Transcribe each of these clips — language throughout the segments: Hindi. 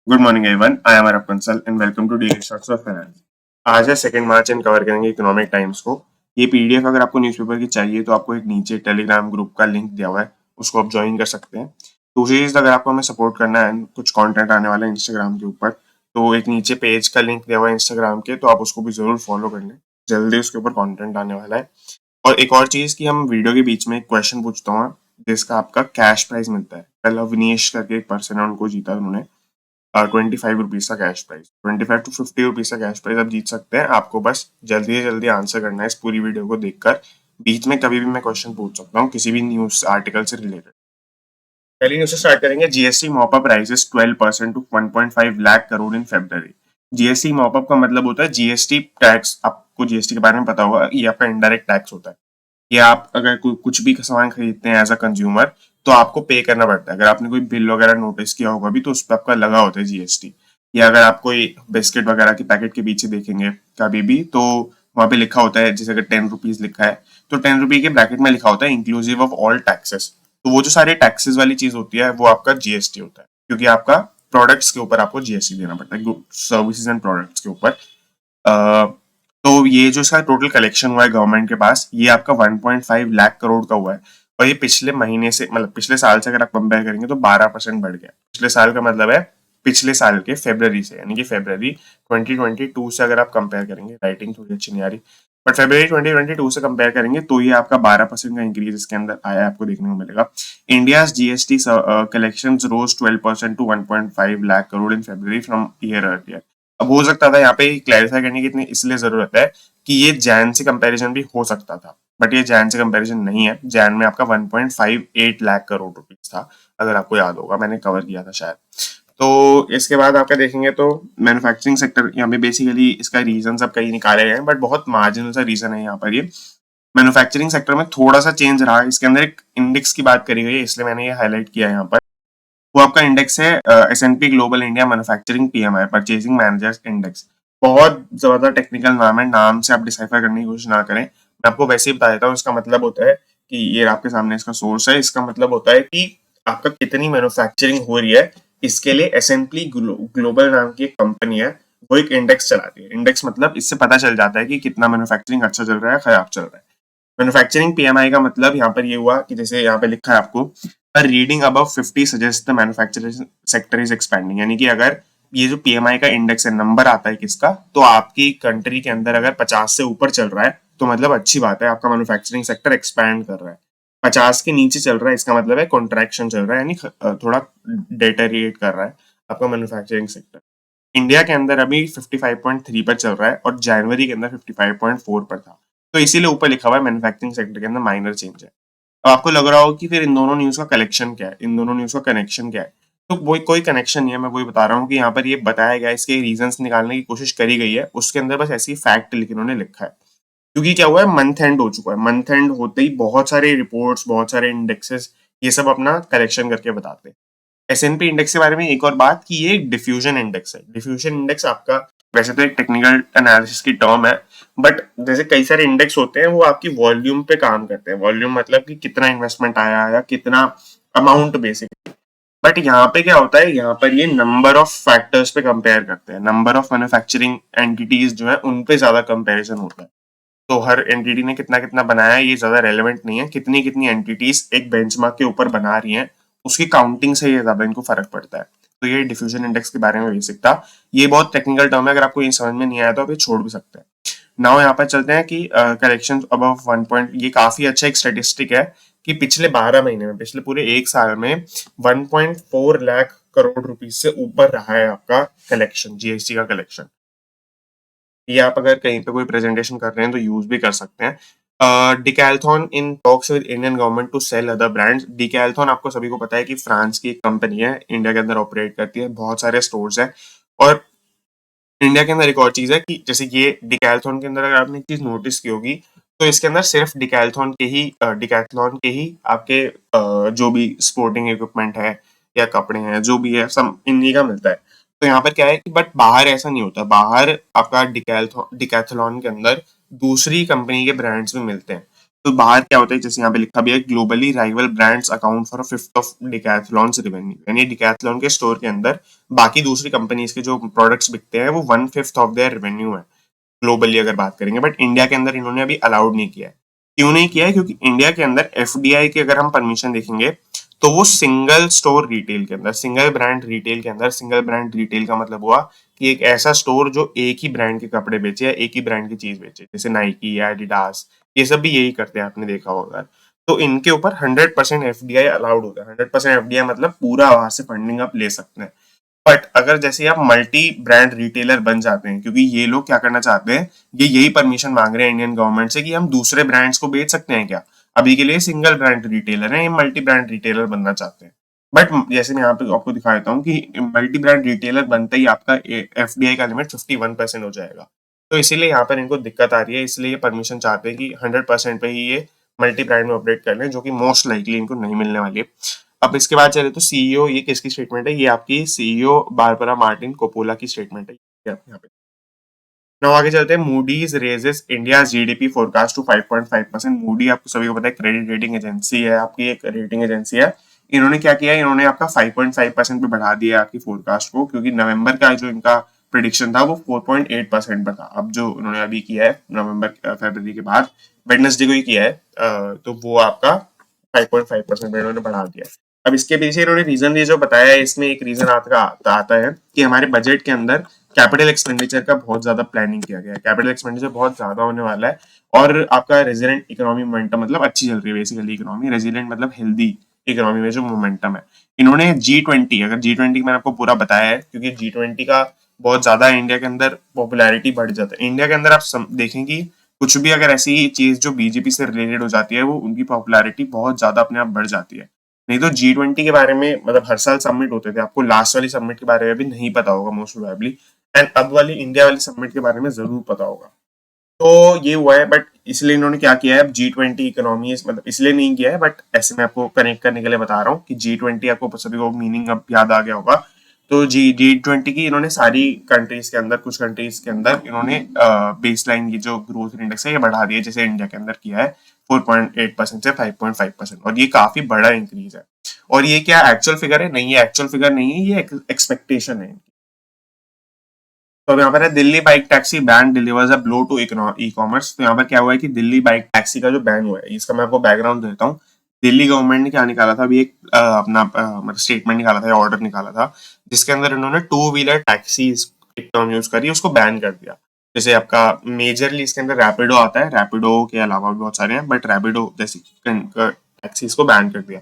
Good morning everyone, I am Arab Kansal and welcome to daily stocks of finance. आज है 2 मार्च एंड कवर करेंगे इकोनॉमिक टाइम्स को। ये पीडीएफ अगर आपको न्यूज़पेपर की चाहिए तो आपको एक नीचे टेलीग्राम ग्रुप का लिंक दिया हुआ है, उसको आप ज्वाइन कर सकते हैं। दूसरी चीज़, अगर आपको हमें सपोर्ट करना है, कुछ कंटेंट आने वाला है इंस्टाग्राम के ऊपर, तो एक नीचे पेज का लिंक दिया हुआ है इंस्टाग्राम के, तो आप उसको भी जरूर फॉलो कर लें। जल्दी उसके ऊपर कंटेंट आने वाला है। और एक और चीज़ कि हम वीडियो के बीच में एक क्वेश्चन पूछता हूँ जिसका आपका कैश प्राइज मिलता है। कल अविनेश करके एक पर्सन है, उनको जीता उन्होंने 25 रुपीज का कैश प्राइस, 25 to 50 रुपीज का कैश प्राइस आप जीत सकते हैं। आपको बस जल्दी से जल्दी आंसर करना है इस पूरी वीडियो को देखकर। बीच में कभी भी मैं क्वेश्चन पूछ सकता हूँ किसी भी न्यूज आर्टिकल से रिलेटेड। पहली न्यूज से स्टार्ट करेंगे। GST mop up raises 12% to 1.5 lakh crore in February. GST mop up का मतलब होता है जीएसटी टैक्स। आपको जीएसटी के बारे में पता होगा, ये आपका इनडायरेक्ट टैक्स होता है। ये आप अगर कुछ भी सामान खरीदते हैं एज अ कंज्यूमर, तो आपको पे करना पड़ता है। अगर आपने कोई बिल वगैरह नोटिस किया होगा भी, तो उस पर आपका लगा होता है जीएसटी। या अगर आप कोई बिस्किट वगैरह के पैकेट के पीछे देखेंगे कभी भी, तो वहां पे लिखा होता है, जैसे अगर 10 रुपीज लिखा है तो 10 रुपी के ब्रैकेट में लिखा होता है इंक्लूसिव ऑफ ऑल टैक्सेस। तो वो जो सारे टैक्सेस वाली चीज होती है वो आपका जीएसटी होता है, क्योंकि आपका प्रोडक्ट्स के ऊपर आपको जीएसटी देना पड़ता है, सर्विसेज एंड प्रोडक्ट्स के ऊपर। तो ये जो इसका टोटल कलेक्शन हुआ है गवर्नमेंट के पास, ये आपका 1.5 लाख करोड़ का हुआ है। और ये पिछले महीने से, मतलब पिछले साल से अगर आप कंपेयर करेंगे तो 12% बढ़ गया। पिछले साल का मतलब है पिछले साल के फेब्रवरी से, यानी कि फेब्रवरी 2022 से अगर आप कंपेयर करेंगे। राइटिंग थोड़ी अच्छी नहीं आ रही, बट फेब्रवरी 2022 से कंपेयर करेंगे तो ये आपका 12% का इंक्रीज इसके अंदर आया, आपको देखने को मिलेगा। India GST collection rose 12% to 1.5 lakh crore in February from year earlier. अब हो सकता था, यहाँ पे क्लैरिफाई करने की इतनी इसलिए जरूरत है कि ये जैन से कंपैरिजन भी हो सकता था, बट ये जैन से कंपैरिजन नहीं है। जैन में आपका 1.58 लाख करोड़ रुपीस था, अगर आपको याद होगा, मैंने कवर किया था शायद। तो इसके बाद आपका देखेंगे तो मैन्युफैक्चरिंग सेक्टर, यहाँ पे बेसिकली इसका रीजन सब कहीं निकाले गए हैं, बट बहुत मार्जिनल सा रीजन है यहाँ पर। ये मैन्युफैक्चरिंग सेक्टर में थोड़ा सा चेंज रहा है। इसके अंदर एक इंडेक्स की बात करी गई है, इसलिए मैंने ये हाईलाइट किया है यहाँ पर। वो आपका इंडेक्स है S&P global India manufacturing PMI, purchasing managers index. बहुत ज्यादा टेक्निकल नाम है, नाम से आप डिसाइफर करने की कोशिश ना करें। मैं आपको वैसे ही बता देता हूँ। इसका मतलब होता है कि ये आपके सामने इसका सोर्स है। इसका मतलब होता है कि आपका कितनी मैन्युफैक्चरिंग हो रही है, इसके लिए S&P ग्लोबल नाम की एक कंपनी है, वो एक इंडेक्स चलाती है। इंडेक्स मतलब इससे पता चल जाता है कि कितना मैन्युफैक्चरिंग अच्छा चल रहा है, खराब चल रहा है। मैन्युफैक्चरिंग PMI का मतलब यहाँ पर ये हुआ कि जैसे यहाँ पे लिखा है आपको, reading above 50 suggest the manufacturing sector is expanding. यानी कि अगर ये जो PMI का इंडेक्स है, नंबर आता है किसका, तो आपकी कंट्री के अंदर अगर 50 से ऊपर चल रहा है तो मतलब अच्छी बात है, आपका मैन्युफैक्चरिंग सेक्टर एक्सपैंड कर रहा है। 50 के नीचे चल रहा है, इसका मतलब है कॉन्ट्रैक्शन चल रहा है, यानी थोड़ा डेटेरिएट कर रहा है आपका मैन्युफैक्चरिंग सेक्टर। इंडिया के अंदर अभी 55.3 पर चल रहा है और जनवरी के अंदर 55.4 पर था। तो इसीलिए ऊपर लिखा हुआ है मैन्युफैक्चरिंग सेक्टर के अंदर माइनर चेंज है। अब आपको लग रहा हो कि फिर इन दोनों न्यूज का कलेक्शन क्या है, इन दोनों न्यूज का कनेक्शन क्या है। तो वो कोई कनेक्शन नहीं है, मैं वही बता रहा हूँ कि यहाँ पर ये बताया गया है, इसके रीजंस निकालने की कोशिश करी गई है, उसके अंदर बस ऐसी फैक्ट लिख इन्होंने लिखा है। क्योंकि क्या हुआ है, मंथ एंड हो चुका है। मंथ एंड होते ही बहुत सारे रिपोर्ट्स, बहुत सारे इंडेक्सेस, ये सब अपना कलेक्शन करके बताते हैं। S&P इंडेक्स के बारे में एक और बात कि ये एक डिफ्यूजन इंडेक्स है। डिफ्यूजन इंडेक्स आपका, वैसे तो एक टेक्निकल एनालिसिस की टर्म है, बट जैसे कई सारे इंडेक्स होते हैं वो आपकी वॉल्यूम पे काम करते हैं। वॉल्यूम मतलब कि कितना इन्वेस्टमेंट आया या कितना अमाउंट बेसिकली। बट यहाँ पे क्या होता है, यहाँ पर ये नंबर ऑफ फैक्टर्स पे कंपेयर करते हैं। नंबर ऑफ मैन्युफैक्चरिंग एंटिटीज जो है उन पे ज्यादा कंपेरिजन होता है। तो हर एंटिटी ने कितना कितना बनाया है ये ज्यादा रेलेवेंट नहीं है, कितनी कितनी एंटिटीज एक बेंचमार्क के ऊपर बना रही हैं, उसकी काउंटिंग से ये ज्यादा इनको फर्क पड़ता है। तो ये डिफ्यूजन इंडेक्स के बारे में बेसिक था। ये बहुत टेक्निकल टर्म है, अगर आपको ये समझ में नहीं आया तो आप ये छोड़ भी सकते हैं। नाउ यहाँ पर चलते हैं कि कलेक्शन अबव 1 पॉइंट, ये काफी अच्छा एक स्टेटिस्टिक है कि पिछले 12 महीने में, पिछले पूरे एक साल में 1.4 लाख करोड़ रुपीज से ऊपर रहा है आपका कलेक्शन, जीएसटी का कलेक्शन। ये आप अगर कहीं पे कोई प्रेजेंटेशन कर रहे हैं तो यूज भी कर सकते हैं। Decathlon in talks with Indian government to sell other brands. Decathlon आपको सभी को पता है कि फ्रांस की एक कंपनी है, इंडिया के अंदर ऑपरेट करती है, बहुत सारे स्टोर्स हैं। और इंडिया के अंदर एक और चीज है कि जैसे ये डिकैलथॉन के अंदर अगर आपने एक चीज नोटिस की होगी, तो इसके अंदर सिर्फ डिकैथलॉन के ही आपके जो भी स्पोर्टिंग इक्विपमेंट है या कपड़े हैं, जो भी है, सब इन्हीं का मिलता है। तो यहाँ पर क्या है कि बट बाहर ऐसा नहीं होता। बाहर आपका डिकैथलॉन के अंदर दूसरी कंपनी के ब्रांड्स भी मिलते हैं। तो बाहर क्या होता है, जैसे यहाँ पे लिखा भी है, globally rival brands account for 1/5 of Decathlon's revenue, यानी डिकैथलॉन के स्टोर के अंदर बाकी दूसरी कंपनीज के जो प्रोडक्ट्स बिकते हैं वो 1/5 ऑफ देयर रेवेन्यू है ग्लोबली अगर बात करेंगे। बट इंडिया के अंदर इन्होंने अभी अलाउड नहीं किया है। क्यों नहीं किया है? क्योंकि इंडिया के अंदर एफडीआई की अगर हम परमिशन देखेंगे तो वो सिंगल स्टोर रिटेल के अंदर, सिंगल ब्रांड रिटेल के अंदर, सिंगल ब्रांड रिटेल का मतलब हुआ कि एक ऐसा स्टोर जो एक ही ब्रांड के कपड़े बेचे या एक ही ब्रांड की चीज बेचे, जैसे नाइकी या एडिडास, ये सब भी यही करते हैं, आपने देखा होगा। तो इनके ऊपर 100% एफडीआई अलाउड होता है। 100% एफडीआई मतलब पूरा वहां से फंडिंग आप ले सकते हैं। बट अगर जैसे आप मल्टी ब्रांड रिटेलर बन जाते हैं, क्योंकि ये लोग क्या करना चाहते हैं, ये यही परमिशन मांग रहे हैं इंडियन गवर्नमेंट से कि हम दूसरे ब्रांड्स को बेच सकते हैं क्या। अभी के लिए सिंगल ब्रांड रिटेलर है, ये मल्टी ब्रांड रिटेलर बनना चाहते हैं। बट जैसे मैं यहाँ पे आपको दिखा देता हूँ कि मल्टी ब्रांड रिटेलर बनते ही आपका एफडीआई का लिमिट 51% हो जाएगा। तो इसीलिए यहाँ पर इनको दिक्कत आ रही है, इसलिए ये परमिशन चाहते हैं कि 100% पे ही ये मल्टी ब्रांड में ऑपरेट कर लें, जो कि मोस्ट लाइकली इनको नहीं मिलने वाली है। अब इसके बाद चले तो सीईओ, ये किसकी स्टेटमेंट है? ये आपकी सीईओ बारबरा मार्टिन कोपोला की स्टेटमेंट है। यहाँ पे नाउ आगे चलते हैं। Moody's raises India GDP forecast to 5.5%। Moody आपको सभी को पता है क्रेडिट रेटिंग एजेंसी है, आपकी एक रेटिंग एजेंसी है। इन्होंने क्या किया, इन्होंने आपका 5.5% पे बढ़ा दिया आपकी फोरकास्ट को, क्योंकि नवंबर का जो इनका प्रिडिक्शन था वो 4.8% पर था। अब जो उन्होंने अभी किया है नवंबर फरवरी के बाद वेडनेसडे को ही किया है, तो वो आपका 5.5% पे इन्होंने बढ़ा दिया। अब इसके पीछे इन्होंने रीजन ये जो बताया है, इसमें एक रीजन आता है कि हमारे बजट के अंदर कैपिटल एक्सपेंडिचर का बहुत ज्यादा प्लानिंग किया गया है। कैपिटल एक्सपेंडिचर बहुत ज्यादा होने वाला है और आपका रेजिलेंट इकोनॉमी मोमेंटम मतलब अच्छी चल रही है बेसिकली इकोनॉमी। रेजिलेंट मतलब हेल्दी इकोनॉमी में जो मोमेंटम है। इन्होंने G20, अगर G20 मैंने आपको पूरा बताया है, क्योंकि G20 का बहुत ज्यादा इंडिया के अंदर पॉपुलैरिटी बढ़ जाता है। इंडिया के अंदर आप देखेंगे कुछ भी अगर ऐसी चीज जो बीजेपी से रिलेटेड हो जाती है, वो उनकी पॉपुलैरिटी बहुत ज्यादा अपने आप बढ़ जाती है। नहीं तो G20 के बारे में मतलब हर साल सबमिट होते थे, आपको लास्ट वाली सबमिट के बारे में भी नहीं पता होगा मोस्ट प्रोबेबली, एंड अब वाली इंडिया वाली सबमिट के बारे में जरूर पता होगा। तो ये हुआ है, बट इसलिए इन्होंने क्या किया है, G20 इकोनॉमी मतलब इसलिए नहीं किया है, बट ऐसे मैं आपको कनेक्ट करने के लिए बता रहा हूँ कि G20 आपको सभी को मीनिंग अब याद आ गया होगा। तो G20 की इन्होंने सारी कंट्रीज के अंदर, कुछ कंट्रीज के अंदर इन्होंने बेस लाइन की जो ग्रोथ इंडेक्स है ये बढ़ा दिया, जैसे इंडिया के अंदर किया है 4.8% से 5.5%, और ये काफी बड़ा इंक्रीज है। और ये क्या एक्चुअल फिगर है? नहीं, ये एक्चुअल फिगर नहीं है, ये एक्सपेक्टेशन है। तो अब यहाँ पर है Delhi bike taxi ban delivers a blow to e commerce. तो यहाँ पर क्या हुआ है कि दिल्ली बाइक टैक्सी का जो बैन हुआ है, इसका मैं आपको बैकग्राउंड देता हूँ। दिल्ली गवर्नमेंट ने क्या निकाला था, अभी एक अपना मतलब स्टेटमेंट निकाला था, ऑर्डर निकाला था, जिसके अंदर इन्होंने 2 व्हीलर टैक्सी एक टर्म यूज करी, उसको बैन कर दिया। जैसे आपका मेजरली इसके अंदर रैपिडो आता है, रैपिडो के अलावा भी बहुत सारे हैं, बट रैपिडो जैसी टैक्सीज को बैन कर दिया।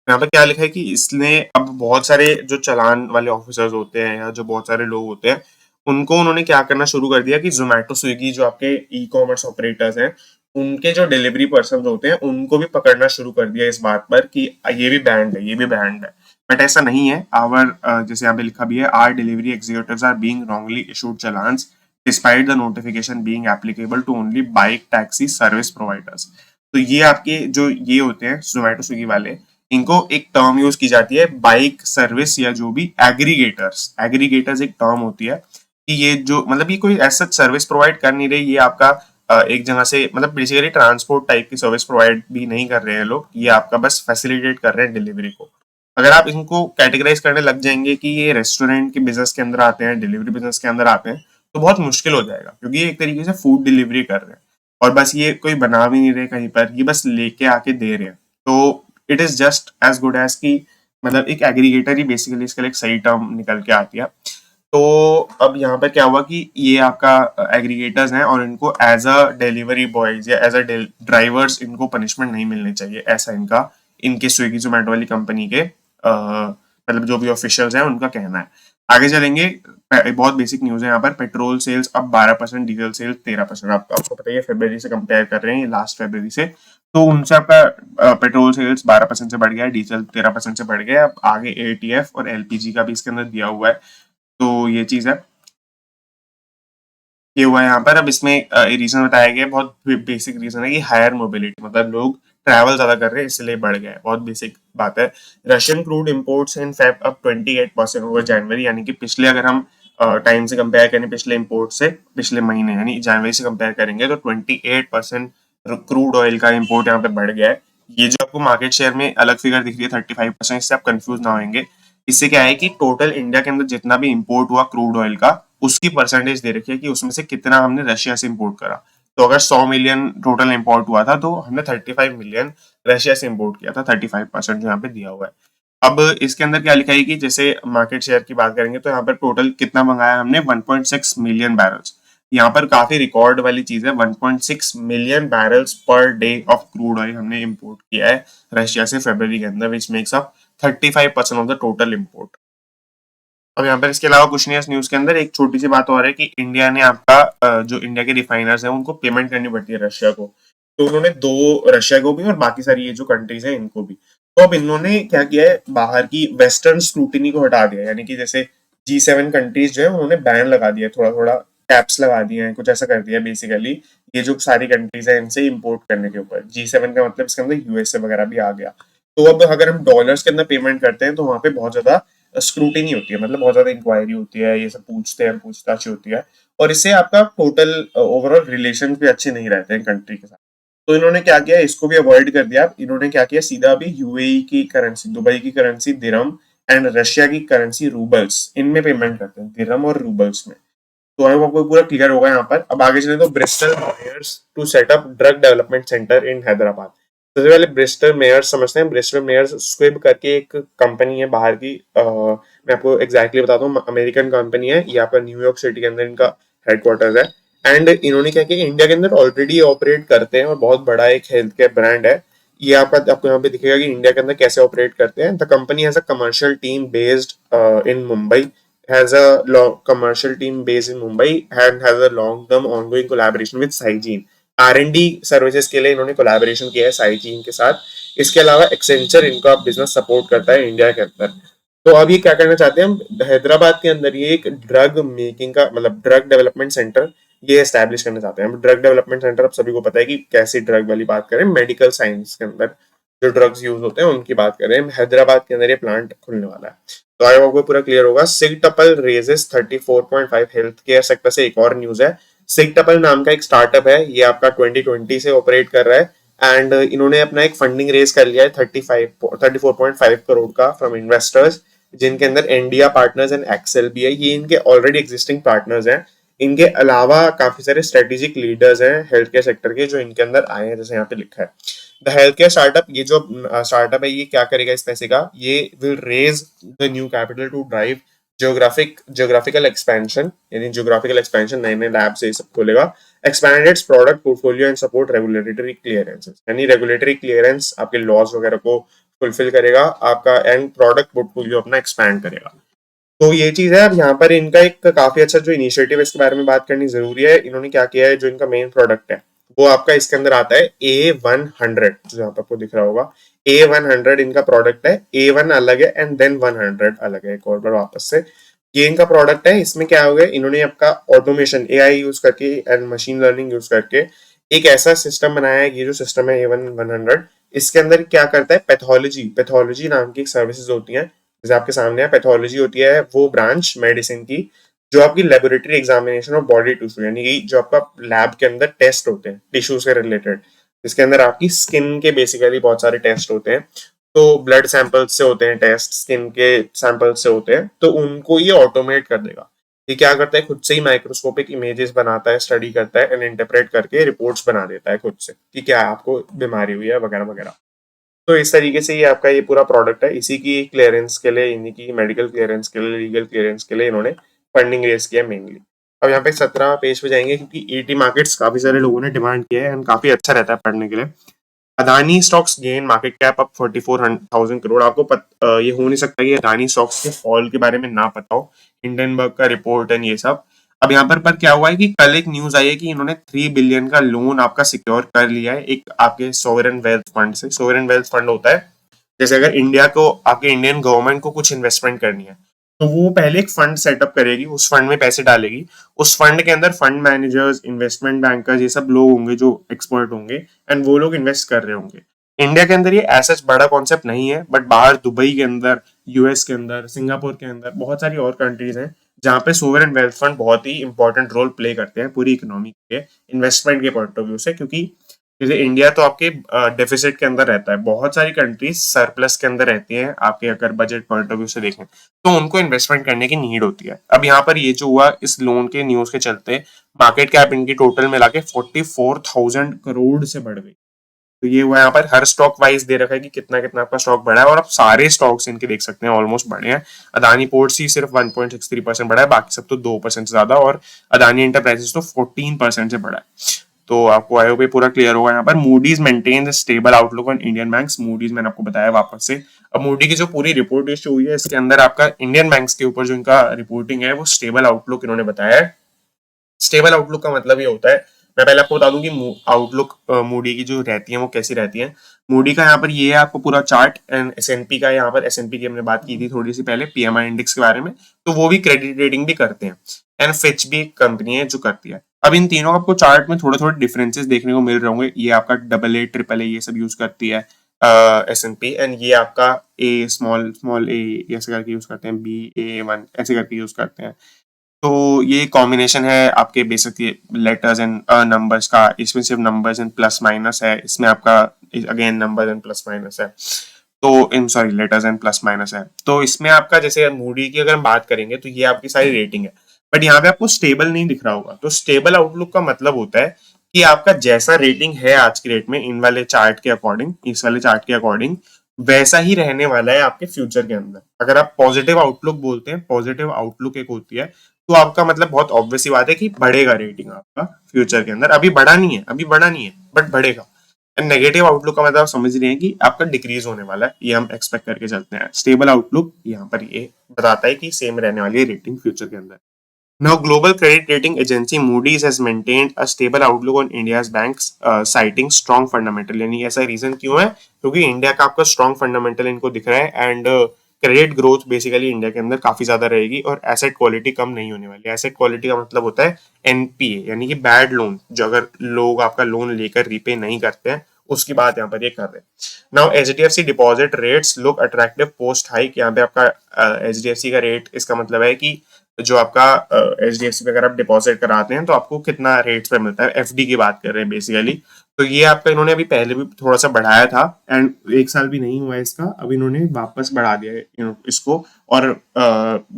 यहाँ पर क्या लिखा है कि इसने अब बहुत सारे जो चालान वाले ऑफिसर्स होते हैं या जो बहुत सारे लोग होते हैं, उनको उन्होंने क्या करना शुरू कर दिया कि जोमेटो स्विगी जो आपके ई कॉमर्स ऑपरेटर्स हैं, उनके जो डिलीवरी पर्सन होते हैं उनको भी पकड़ना शुरू कर दिया इस बात पर कि ये भी बैंड है, ये भी बैंड है। बट ऐसा नहीं है। आवर जैसे यहाँ पे लिखा भी है, are delivery executives are being wrongly issued challans despite the notification being applicable to only bike taxi service providers. तो ये आपके जो ये होते हैं जोमेटो स्विगी वाले, इनको एक टर्म यूज की जाती है बाइक सर्विस या जो भी एग्रीगेटर्स। एग्रीगेटर्स एक टर्म होती है कि ये जो मतलब ये कोई ऐसा सर्विस प्रोवाइड कर नहीं रही, ये आपका एक जगह से मतलब बेसिकली ट्रांसपोर्ट टाइप की सर्विस प्रोवाइड भी नहीं कर रहे हैं लोग, ये आपका बस फैसिलिटेट कर रहे हैं डिलीवरी को। अगर आप इनको कैटेगराइज करने लग जाएंगे कि ये रेस्टोरेंट के बिजनेस के अंदर आते हैं, डिलीवरी बिजनेस के अंदर आते हैं, तो बहुत मुश्किल हो जाएगा, क्योंकि ये एक तरीके से फूड डिलीवरी कर रहे हैं और बस ये कोई बना भी नहीं रहे कहीं पर, ये बस लेके आके दे रहे हैं। तो it is just as good as की मतलब एक एग्रीगेटर ही बेसिकली इसके लिए एक सही टर्म निकल के आती है। तो अब यहाँ पर क्या हुआ कि ये आपका एग्रीगेटर्स हैं और इनको एज अ डिलीवरी बॉयज या एज अ ड्राइवर्स इनको पनिशमेंट नहीं मिलनी चाहिए, ऐसा इनका इनके स्विगी जोमेटो वाली कंपनी के मतलब जो भी ऑफिशियल्स हैं उनका कहना है। आगे चलेंगे, बहुत बेसिक न्यूज है यहाँ पर। पेट्रोल सेल्स अब 12%, डीजल सेल्स 13%। आपको पता है फरवरी से कंपेयर कर रहे हैं, ये लास्ट फरवरी से, तो उनसे आपका पेट्रोल सेल्स 12% से बढ़ गया है, डीजल 13% से बढ़ गया है। अब आगे एटीएफ और एलपीजी का भी इसके अंदर दिया हुआ है, तो ये चीज है, ये हुआ है यहाँ पर। अब इसमें रीजन बताया गया है, बहुत बेसिक रीजन है कि हायर मोबिलिटी, मतलब लोग ट्रैवल ज्यादा कर रहे हैं इसलिए बढ़ गया है, बहुत बेसिक बात है। Russian crude imports in Feb अब 28% ओवर जनवरी, यानी कि पिछले अगर हम टाइम से कंपेयर करें, पिछले इंपोर्ट से पिछले महीने यानी जनवरी से कंपेयर करेंगे तो 28% क्रूड ऑयल का इम्पोर्ट यहाँ पे बढ़ गया है। ये जो आपको मार्केट शेयर में अलग फिगर दिख रही है 35%, इससे आप कंफ्यूज ना होंगे। इससे क्या है कि टोटल इंडिया के अंदर जितना भी इम्पोर्ट हुआ क्रूड ऑयल का, उसकी परसेंटेज दे रखी है कि उसमें से कितना हमने रशिया से इम्पोर्ट करा। तो अगर 100 मिलियन टोटल इम्पोर्ट हुआ था तो हमने 35 मिलियन रशिया से इम्पोर्ट किया था, 35% जो यहाँ पे दिया हुआ है। अब इसके अंदर क्या लिखा है कि जैसे मार्केट शेयर की बात करेंगे तो यहाँ पर टोटल कितना मंगाया हमने, 1.6 मिलियन बैरल्स। यहाँ पर काफी रिकॉर्ड वाली चीज है, 1.6 million barrels per day of crude oil हमने इंपोर्ट किया है रशिया से फरवरी के अंदर, which makes up 35% of the total import. अब यहाँ पर इसके अलावा कुछ नहीं है इस न्यूज के अंदर। एक छोटी सी बात और है कि इंडिया ने आपका जो इंडिया के रिफाइनर्स हैं उनको पेमेंट करनी पड़ती है रशिया को, तो उन्होंने दो, रशिया को भी और बाकी सारी ये जो कंट्रीज हैं इनको भी। तो अब इन्होंने क्या किया है, बाहर की वेस्टर्न स्क्रूटिनी को हटा दिया, यानी कि जैसे G7 कंट्रीज जो है उन्होंने बैन लगा दिया, थोड़ा थोड़ा कैप्स लगा दिए हैं, कुछ ऐसा कर दिया बेसिकली। ये जो सारी कंट्रीज है इनसे इम्पोर्ट करने के ऊपर G7 का मतलब इसके अंदर यूएसए वगैरह भी आ गया। तो अब अगर हम डॉलर्स के अंदर पेमेंट करते हैं तो वहां पे बहुत ज्यादा स्क्रूटिनी होती है, मतलब बहुत ज्यादा इंक्वायरी होती है, ये सब पूछते हैं, पूछताछ होती है, और इससे आपका टोटल ओवरऑल रिलेशन भी अच्छे नहीं रहते हैं कंट्री के साथ। तो इन्होंने क्या किया, इसको भी अवॉइड कर दिया। इन्होंने क्या किया, सीधा अभी यूएई की करेंसी, दुबई की करेंसी दिरहम एंड रशिया की करेंसी रूबल्स, इनमें पेमेंट करते हैं, दिरहम और रूबल्स में। तो आई होप आपको पूरा क्लियर होगा यहाँ पर। अब आगे चले तो Bristol Myers to set up drug development centre in Hyderabad. सबसे पहले ब्रिस्टल मेयर्स समझते हैं। ब्रिस्टल मेयर्स स्क्विब करके एक कंपनी है बाहर की, मैं आपको एग्जैक्टली बताता हूँ, अमेरिकन कंपनी है, ये आपका न्यूयॉर्क सिटी के अंदर इनका हेडक्वार्टर्स है। एंड इन्होंने क्या किया, इंडिया के अंदर ऑलरेडी ऑपरेट करते हैं और बहुत बड़ा एक हेल्थ केयर ब्रांड है। ये आपको यहाँ पे दिखेगा कि इंडिया के अंदर कैसे ऑपरेट करते हैं। The company has a commercial team based in Mumbai, has a commercial team based in Mumbai and has a long-term ongoing collaboration with Cygene। R&D services के लिए इन्होंने कोलैबोरेशन किया है Cygene के साथ। इसके अलावा एक्सेंचर इनका बिजनेस सपोर्ट करता है इंडिया के अंदर। तो अब ये क्या करना चाहते हैं, हम हैदराबाद के अंदर ये एक ड्रग मेकिंग का, मतलब ड्रग डेवलपमेंट सेंटर ये एस्टैब्लिश करना चाहते हैं। ड्रग डेवलपमेंट सेंटर अब सभी को पता है कि कैसी ड्रग वाली बात करें, मेडिकल साइंस के अंदर जो ड्रग्स यूज होते हैं उनकी बात करें, हैदराबाद के अंदर ये प्लांट खुलने वाला है। तो आई होप पूरा क्लियर होगा। सिगटपल रेजेस 34.5। हेल्थ केयर सेक्टर से एक और न्यूज है। सिगटपल नाम का एक स्टार्टअप है, ये आपका 2020 से ऑपरेट कर रहा है एंड इन्होंने अपना एक फंडिंग रेज कर लिया है 34.5 करोड़ का फ्रॉम इन्वेस्टर्स, जिनके अंदर इंडिया पार्टनर्स एंड एक्सेल भी है। ये इनके ऑलरेडी एग्जिस्टिंग पार्टनर्स हैं। इनके अलावा काफी सारे स्ट्रेटेजिक लीडर्स हैं हेल्थ केयर सेक्टर के जो इनके अंदर आए हैं, जैसे यहाँ पे लिखा है। द हेल्थ केयर स्टार्टअप, ये जो स्टार्टअप है ये क्या करेगा इस पैसे का, ये will raise the new capital to drive geographical expansion, यानी ज्योग्राफिकल एक्सपेंशन, नए नए लैब से सब खोलेगा। Expand its product portfolio and support regulatory clearances, यानी रेगुलेटरी क्लियरेंस आपके लॉज वगैरह को फुलफिल करेगा आपका, एंड प्रोडक्ट पोर्टफोलियो अपना एक्सपैंड करेगा। तो ये चीज है। अब यहाँ पर इनका एक काफी अच्छा जो इनिशिएटिव है इसके बारे में बात करनी जरूरी है। इन्होंने क्या किया है, जो इनका मेन प्रोडक्ट है वो आपका इसके अंदर आता है A100, जो यहाँ पर आपको दिख रहा होगा A100 इनका प्रोडक्ट है। A1 अलग है एंड देन 100 अलग है, एक और बार वापस से। ये इनका प्रोडक्ट है। इसमें क्या हो गया, इन्होंने आपका ऑटोमेशन AI यूज करके एंड मशीन लर्निंग यूज करके एक ऐसा सिस्टम बनाया है। ये जो सिस्टम है A100, इसके अंदर क्या करता है, पैथोलॉजी नाम की सर्विसेज होती हैं। जैसे आपके सामने है, पैथोलॉजी होती है वो ब्रांच मेडिसिन की जो आपकी लेबोरेटरी एग्जामिनेशन और बॉडी टिश्यू, यानी कि जो आपका लैब के अंदर टेस्ट होते हैं टिश्यू से रिलेटेड, इसके अंदर आपकी स्किन के बेसिकली बहुत सारे टेस्ट होते हैं। तो ब्लड सैंपल्स से होते हैं टेस्ट, स्किन के सैंपल्स से होते हैं, तो उनको ये ऑटोमेट कर देगा। ये क्या करता है, खुद से ही माइक्रोस्कोपिक इमेजेस बनाता है, स्टडी करता है एंड इंटरप्रेट करके रिपोर्ट्स बना देता है खुद से कि क्या आपको बीमारी हुई है वगैरह वगैरह। तो इस तरीके से ये आपका ये पूरा प्रोडक्ट है। इसी की क्लियरेंस के लिए, इन्हीं की मेडिकल क्लियरेंस के लिए, लीगल क्लियरेंस के लिए इन्होंने फंडिंग रेज किया मेनली। अब यहाँ पे 17 पेज पे जाएंगे क्योंकि ET मार्केट्स काफी सारे लोगों ने डिमांड किया है एंड काफी अच्छा रहता है पढ़ने के लिए। Adani stocks gain market cap up 44,000 crore. आपको ये हो नहीं सकता कि अदानी स्टॉक्स के फॉल के बारे में ना पता हो, हिंडनबर्ग का रिपोर्ट एंड ये सब। अब यहाँ पर क्या हुआ है कि कल एक न्यूज आई है कि इन्होंने 3 बिलियन का लोन आपका सिक्योर कर लिया है एक आपके सोवरेन वेल्थ फंड से। सोवरेन वेल्थ फंड होता है जैसे अगर इंडिया को, आपके इंडियन गवर्नमेंट को कुछ इन्वेस्टमेंट करनी है तो वो पहले एक फंड सेटअप करेगी, उस फंड में पैसे डालेगी। उस फंड के अंदर फंड मैनेजर्स, इन्वेस्टमेंट बैंकर्स, ये सब लोग होंगे जो एक्सपर्ट होंगे एंड वो लोग इन्वेस्ट कर रहे होंगे। इंडिया के अंदर ये ऐसा बड़ा कॉन्सेप्ट नहीं है, बट बाहर दुबई के अंदर, यूएस के अंदर, सिंगापुर के अंदर बहुत सारी और कंट्रीज हैं जहाँ पे सोवरेन वेल्थ फंड बहुत ही इंपॉर्टेंट रोल प्ले करते हैं पूरी इकोनॉमी के इन्वेस्टमेंट के पॉइंट ऑफ व्यू से। क्योंकि जैसे इंडिया तो आपके डेफिसिट के अंदर रहता है, बहुत सारी कंट्रीज सरप्लस के अंदर रहती हैं आपके, अगर बजट पॉइंट ऑफ व्यू से देखें तो उनको इन्वेस्टमेंट करने की नीड होती है। अब यहाँ पर ये जो हुआ इस लोन के न्यूज के चलते, मार्केट कैप इनकी टोटल मिला के 44,000 करोड़ से बढ़ गई। तो ये हुआ, यहाँ पर हर स्टॉक वाइज दे रखा है कि कितना कितना आपका स्टॉक बढ़ा है, और आप सारे स्टॉक्स इनके देख सकते हैं ऑलमोस्ट बढ़े हैं। अदानी पोर्ट्स ही सिर्फ 1.63% बढ़ा है, बाकी सब तो 2% से ज्यादा, और अदानी एंटरप्राइजेस तो 14% से बढ़ा है। तो आपको आई होप ये पूरा क्लियर होगा। यहाँ पर Moody's maintain stable outlook on Indian banks. Moody's मैंने आपको बताया वापस से। अब मूडी की जो पूरी रिपोर्ट इश्यू हुई है, इसके अंदर आपका इंडियन बैंक्स के ऊपर जो इनका रिपोर्टिंग है वो स्टेबल आउटलुक इन्होंने बताया है। स्टेबल आउटलुक का मतलब ये होता है, मैं पहले आपको बता दूं कि आउटलुक मूडी की जो रहती है वो कैसी रहती है। मूडी का यहाँ पर ये है आपको पूरा चार्ट, एंड एसएनपी का, यहाँ पर एसएनपी की हमने बात की थी थोड़ी सी पहले पीएमआई इंडेक्स के बारे में, तो वो भी क्रेडिट रेटिंग भी करते हैं। एंड फिच भी एक कंपनी है जो करती है। अब इन तीनों आपको चार्ट में थोड़े थोड़े डिफरेंसेस देखने को मिल रहे होंगे। ये आपका AA, ट्रिपल ए ये सब यूज करती है एसएनपी, एंड ये आपका ए स्मॉल स्मॉल ए ऐसे करके यूज करते हैं, BA1 ऐसे करके यूज करते हैं। तो ये कॉम्बिनेशन है आपके बेसिकली लेटर्स एंड नंबर्स का। इसमें सिर्फ नंबर्स एंड प्लस माइनस है, इसमें आपका again numbers and plus minus है। तो in sorry letters and plus minus है। तो इसमें आपका जैसे मूडी की अगर हम बात करेंगे तो ये आपकी सारी रेटिंग है, बट यहाँ पे आपको स्टेबल नहीं दिख रहा होगा। तो स्टेबल आउटलुक का मतलब होता है कि आपका जैसा रेटिंग है आज की डेट में इन वाले चार्ट के अकॉर्डिंग, इस वाले चार्ट के अकॉर्डिंग, वैसा ही रहने वाला है आपके फ्यूचर के अंदर। अगर आप पॉजिटिव आउटलुक बोलते हैं, पॉजिटिव आउटलुक एक होती है, तो आपका मतलब बहुत ऑब्वियस सी बात है कि बढ़ेगा रेटिंग आपका फ्यूचर के अंदर। अभी बढ़ा नहीं है, अभी बढ़ा नहीं है, बट बढ़ेगा। एंड नेगेटिव आउटलुक का मतलब आप समझ रहे हैं कि आपका डिक्रीज होने वाला है, ये हम एक्सपेक्ट करके चलते हैं। स्टेबल आउटलुक यहाँ पर ये बताता है कि सेम रहने वाली है रेटिंग फ्यूचर के अंदर। Now, global credit rating agency Moody's has maintained a stable outlook on India's banks, citing strong fundamental। यानी ऐसा रीजन क्यों है? क्योंकि इंडिया का आपका स्ट्रॉन्ग फंडामेंटल इनको दिख रहा है, and credit growth basically India के अंदर काफी ज्यादा रहेगी, और एसेट क्वालिटी कम नहीं होने वाली। एसेट क्वालिटी का मतलब होता है एनपीए, यानी कि बैड लोन, जो अगर लोग आपका लोन लेकर रिपे नहीं करते हैं, उसकी बात यहाँ पर ये कर रहे हैं। Now HDFC deposit rates look attractive post hike. यहाँ पे आपका HDFC का रेट, इसका मतलब है कि जो आपका HDFC पे अगर आप डिपॉजिट कराते हैं तो आपको कितना रेट्स पे मिलता है, एफडी की बात कर रहे हैं बेसिकली। तो ये आपका इन्होंने अभी पहले भी थोड़ा सा बढ़ाया था, एंड 1 साल भी नहीं हुआ है इसका, अब इन्होंने वापस बढ़ा दिया है इसको, और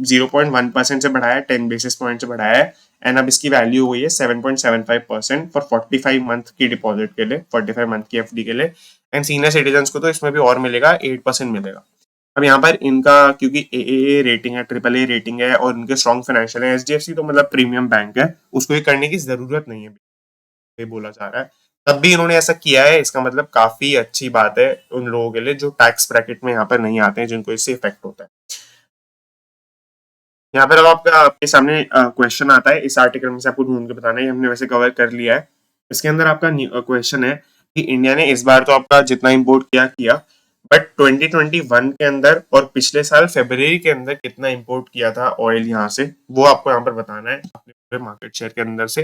0.1% से बढ़ाया है, 10 बेसिस पॉइंट से बढ़ाया है, एंड अब इसकी वैल्यू हुई है 7.75% फॉर 45 मंथ की डिपॉजिट के लिए, 45 मंथ की एफडी के लिए। एंड सीनियर सिटीजन को तो इसमें भी और मिलेगा, 8% मिलेगा। अब यहाँ पर इनका क्योंकि AA रेटिंग है, AAA रेटिंग है, और इनके स्ट्रॉन्ग फाइनेंशियल है, HDFC तो मतलब प्रीमियम बैंक है, उसको ये करने की जरूरत नहीं है, ये बोला जा रहा है। तब भी इन्होंने ऐसा किया है, इसका मतलब काफी अच्छी बात है उन लोगों के लिए जो टैक्स ब्रैकेट में यहाँ पर नहीं आते हैं, जिनको इससे इफेक्ट होता है। यहाँ पर अब आपके सामने क्वेश्चन आता है, इस आर्टिकल में से आपको ढूंढ के बताना है, हमने वैसे कवर कर लिया है। इसके अंदर आपका क्वेश्चन है कि इंडिया ने इस बार तो आपका जितना इंपोर्ट किया, बट 2021 के अंदर और पिछले साल फरवरी के अंदर कितना इंपोर्ट किया था ऑयल यहाँ से, वो आपको यहाँ पर बताना है अपने पूरे मार्केट शेयर के अंदर से।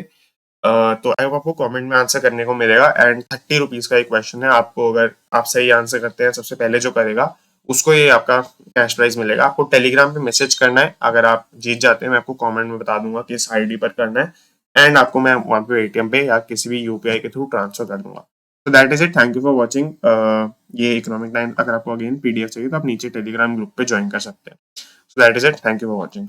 तो आई होप आपको कमेंट में आंसर करने को मिलेगा, एंड 30 रुपीज का एक क्वेश्चन है। आपको अगर आप सही आंसर करते हैं सबसे पहले जो करेगा उसको ये आपका कैश प्राइज मिलेगा। आपको टेलीग्राम पे मैसेज करना है, अगर आप जीत जाते हैं मैं आपको कमेंट में बता दूंगा किस आईडी पर करना है, एंड आपको मैं वहाँ पे ATM पे या किसी भी UPI के थ्रू ट्रांसफर कर दूंगा। तो that is it, thank you for watching. ये इकोनॉमिक टाइम, अगर आपको अगेन PDF चाहिए तो आप नीचे टेलीग्राम ग्रुप पे ज्वाइन कर सकते हैं। So that is it, thank you for watching.